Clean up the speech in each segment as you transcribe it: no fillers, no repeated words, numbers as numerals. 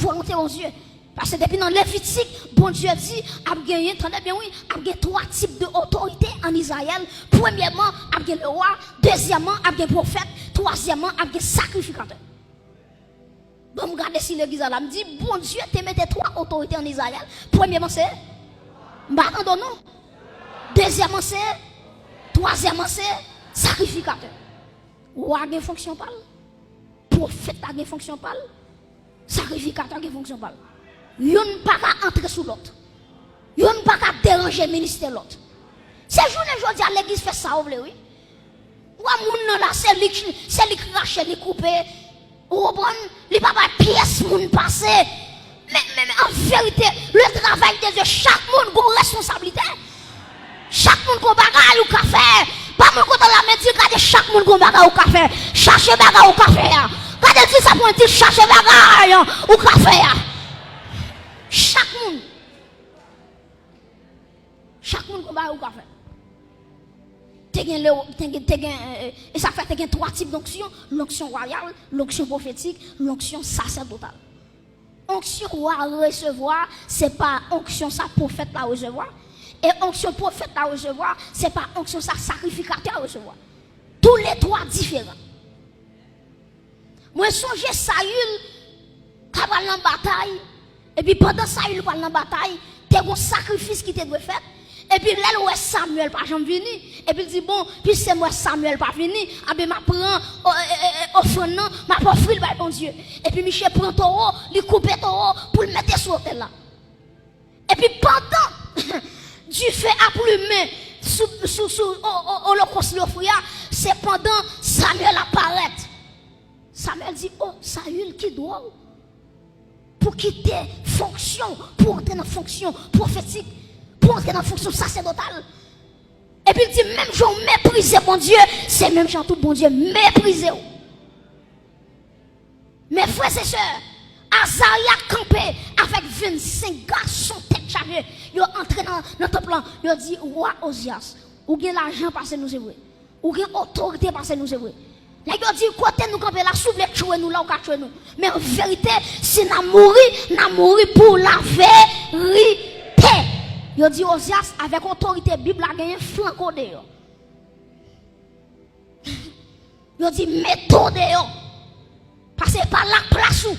volonté aux Dieu. Parce que depuis dans Lévitique, bon Dieu dit, a gagné, attendez bien oui, a gagné 3 types d'autorité en Israël. Premièrement, a gagné le roi. Deuxièmement, a gagné prophète. Troisièmement, a gagné sacrificateur. Bon, regardez si l'église là me dit, bon Dieu, te mettez 3 autorités en Israël. Premièrement, c'est, non. Deuxièmement, c'est, troisièmement, c'est sacrificateur. Roi a une fonction pas. Prophète a une fonction pas. Sacrificateur a une fonction pas. Yon pas qu'à entrer sous l'autre. Yon pas qu'à déranger le ministère l'autre. Ces journées aujourd'hui à l'église fait ça, oui. Ou à moun là, c'est lui qui rache, lui coupe. Ou bon, li pas pièce moun passé. Mais en vérité, le travail de Dieu, chaque monde a une responsabilité. Chaque monde a un bagage ou café. Pas mon côté la médecine, quand chaque monde a un bagage ou café. Cherchez bagage ou café. Quand elle dit ça pour dire cherchez bagage ou café. Chaque monde a un bagage ou café. Et ça fait 3 types d'onction: l'onction royale, l'onction prophétique, l'onction sacerdotale. Onction à recevoir, c'est pas onction ça prophète à recevoir. Et onction prophète à recevoir, c'est pas onction ça sacrificateur à recevoir. Tous les 3 différents. Moi, songe Saül, qui va en bataille, et puis pendant Saül va en bataille, il y a un sacrifice qui te doit faire. Et puis là, où est Samuel pas jamais venu. Et puis il dit, bon, puis c'est moi Samuel pas venu. Ah ben, ma prend offrande, ma offrir par bon Dieu. Et puis Michel prend taureau, lui coupe taureau pour le mettre sur l'autel là. Et puis pendant, Dieu fait applumer sous l'holocauste l'offrir, c'est pendant Samuel apparaît. Samuel dit, oh, Saül qui doit pour quitter fonction, pour entrer dans fonction prophétique, pour entrer dans la fonction sacerdotale. Et puis il dit, même gens méprisé mon Dieu, c'est même gens tout bon Dieu méprisé. Mes frères et sœurs, Azaria campé avec 25 garçons tête chargée. Ils ont entré dans le temple, ils ont dit, roi Osias, ou bien l'argent parce que nous c'est vrai, ou bien autorité parce que nous c'est vrai. Là, ils ont dit, côté nous camper là, souffle tuer nous là, ou tuer nous. Mais en vérité, si nous mourons pour la vérité. Yo dit Osias avec autorité Bible a gagné flanco de yo. Yo dit méthode yo. Parce que par la place où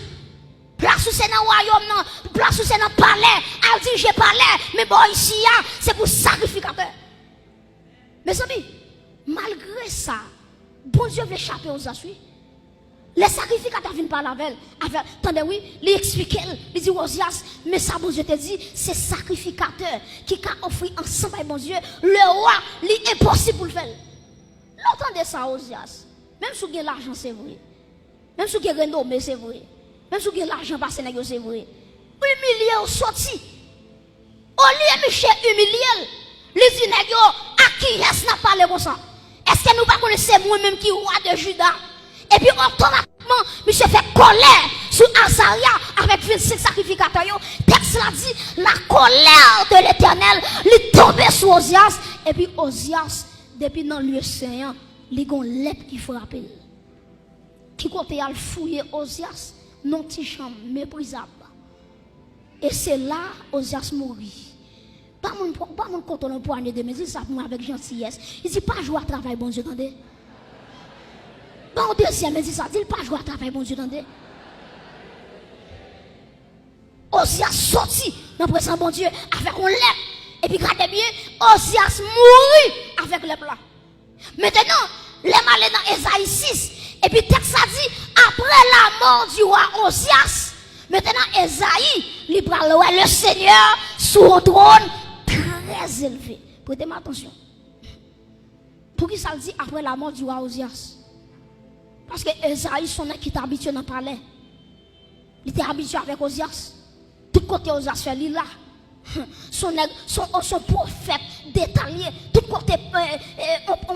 c'est dans royaume non, place où c'est dans palais, a dit j'ai palais, mais bon ici c'est pour sacrificateur. Mes amis, malgré ça, bon Dieu veut échapper aux assuis. Les sacrificateurs viennent par la veille. Attendez, oui, il explique, il dit Osias, mais ça, bon Dieu te dit, c'est sacrificateur qui a offert ensemble avec bon Dieu. Le roi, il est impossible pour le faire. L'entendez ça, Osias. Même si vous avez l'argent, c'est vrai. Même si vous avez renommé, c'est vrai. Même si vous avez l'argent passé, c'est vrai. Humilié ou sorti. Au lieu de Michel humilié, les dit, à qui est-ce n'a pas le bon sang? Est-ce que nous ne connaissons pas moi-même qui est roi de Juda? Et puis automatiquement, monsieur fait colère sur Azaria avec 25 sacrificateurs. Texte l'a dit, la colère de l'Éternel lui tombait sur Osias. Et puis Osias, depuis dans le lieu saint, il y a une lèpre qui frappe. Qui côté à fouiller Osias, non petit chambre méprisable. Et c'est là Osias mourit. Pas mon compte le poignet de mes ça pour avec gentillesse. Il dit pas jouer à travail, bon Dieu, attendez. Bon, deuxième, il dit ça, dit pas jouer à travail, bon Dieu, attendez. Osias sorti dans le présent, bon Dieu, avec un lèpre. Et puis, regardez bien, Osias mourit avec le plat. Maintenant, les malins dans Esaïe 6. Et puis, texte a dit, après la mort du roi Osias, maintenant, Esaïe, il prend le Seigneur sur un trône très élevé. Prêtez-moi attention. Pour qui ça le dit après la mort du roi Osias? Parce que Esaïe, son qui était habitué dans le palais. Il était habitué avec Osias. Tout côté Osias fait lui là. Son prophète détaillé. Tout côté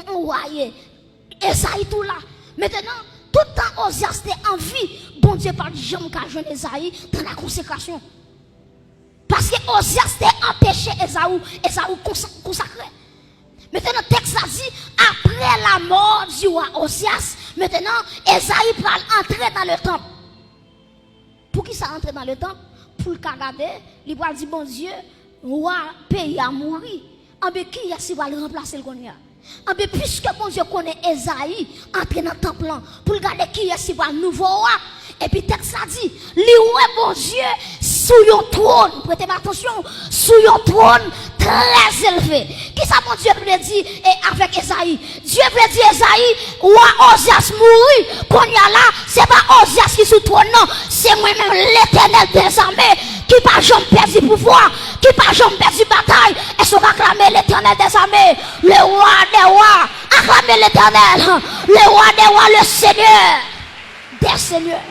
on voyait. Esaïe tout là. Maintenant, tout le temps Osias était en vie. Bon Dieu par jamais qu'à jeune Esaïe dans la consécration. Parce que Osias était empêché Esaü consacré. Maintenant, le texte a dit, après la mort du roi Osias, maintenant, Esaïe va entrer dans le temple. Pour qui ça entre dans le temple pour le regarder, il va dire bon Dieu, roi pays à mourir. En bien qui est-ce qui va le remplacer le Konya? En bien puisque bon Dieu connaît Esaïe entre dans le temple pour regarder qui est-ce qui va le nouveau roi. Et puis texte ça dit, lui ouais bon Dieu sous un trône, prêtez attention, sous un trône très élevé. Qui ça mon Dieu veut dire avec Esaïe? Dieu veut dire Esaïe, roi Osias mourir, qu'on y a là, c'est pas Osias qui sous trône non, c'est moi-même l'Éternel des armées qui pas jamais perdu pouvoir, qui pas jamais perdu bataille. Est-ce qu'on va acclamer l'Éternel des armées, le roi des rois, acclamer l'Éternel, le roi des rois, le Seigneur des seigneurs.